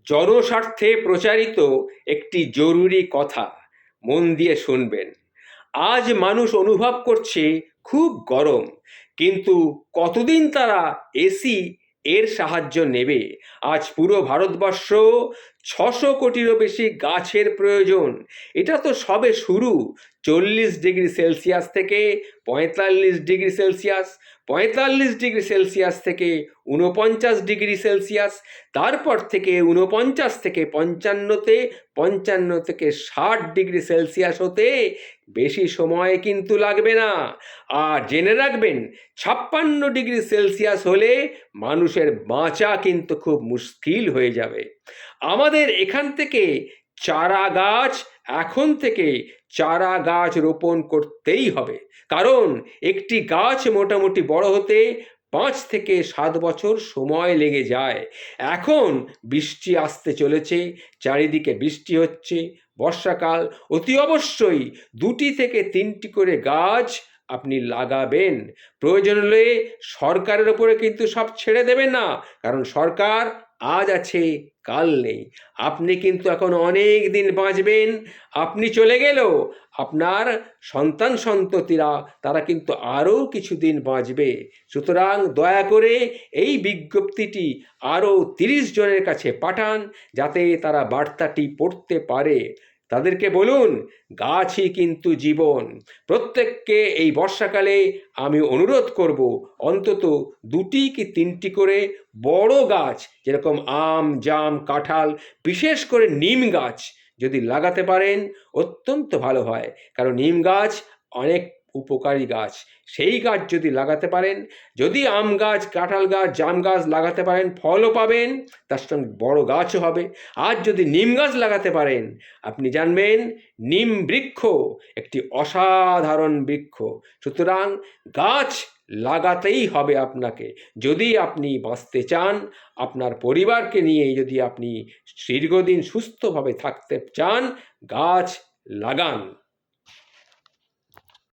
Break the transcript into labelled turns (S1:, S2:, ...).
S1: জনস্বার্থে প্রচারিত একটি জরুরি কথা, মন দিয়ে শুনবেন। আজ মানুষ অনুভব করছে খুব গরম, কিন্তু কতদিন তারা এসি এর সাহায্য নেবে? আজ পুরো ভারতবর্ষ 600 কোটিরও বেশি গাছের প্রয়োজন। এটা তো সবে শুরু। 40 ডিগ্রি সেলসিয়াস থেকে 45 ডিগ্রি সেলসিয়াস, 45 ডিগ্রি সেলসিয়াস থেকে 49 ডিগ্রি সেলসিয়াস, তারপর থেকে 49 থেকে 55-তে, 55 থেকে 60 ডিগ্রি সেলসিয়াস হতে বেশি সময় কিন্তু লাগবে না। আর জেনে রাখবেন, 56 ডিগ্রি সেলসিয়াস হলে মানুষের বাঁচা কিন্তু খুব মুশকিল হয়ে যাবে। আমাদের এখান থেকে চারা গাছ এখন থেকে চারা গাছ রোপণ করতেই হবে, কারণ একটি গাছ মোটামুটি বড় হতে 5 থেকে 7 বছর সময় লেগে যায়। এখন বৃষ্টি আসতে চলেছে, চারিদিকে বৃষ্টি হচ্ছে, বর্ষাকাল, অতি অবশ্যই 2টি থেকে 3টি করে গাছ আপনি লাগাবেন। প্রয়োজন হলে সরকারের ওপরে কিন্তু সব ছেড়ে দেবেন না, কারণ সরকার আজ আছে কাল নেই। আপনি কিন্তু এখন অনেক দিন বাঁচবেন। আপনি চলে গেলেও আপনার সন্তান সন্ততিরা তারা কিন্তু আরও কিছুদিন বাঁচবে। সুতরাং দয়া করে এই বিজ্ঞপ্তিটি আরও 30 জনের কাছে পাঠান, যাতে তারা বার্তাটি পড়তে পারে। তাদেরকে বলুন, গাছই কিন্তু জীবন। প্রত্যেককে এই বর্ষাকালে আমি অনুরোধ করব, অন্তত 2টি কি 3টি করে বড় গাছ, যেরকম আম, জাম, কাঁঠাল, বিশেষ করে নিম গাছ যদি লাগাতে পারেন অত্যন্ত ভালো হয়, কারণ নিম গাছ অনেক উপকারী গাছ। সেই গাছ যদি লাগাতে পারেন, যদি আম গাছ, কাঁঠাল গাছ, জাম গাছ লাগাতে পারেন, ফলও পাবেন, তার সঙ্গে বড় গাছও হবে। আর যদি নিম গাছ লাগাতে পারেন, আপনি জানবেন নিম বৃক্ষ একটি অসাধারণ বৃক্ষ। সুতরাং গাছ লাগাতেই হবে আপনাকে, যদি আপনি বাঁচতে চান। আপনার পরিবারকে নিয়ে যদি আপনি দীর্ঘদিন সুস্থভাবে থাকতে চান, গাছ লাগান।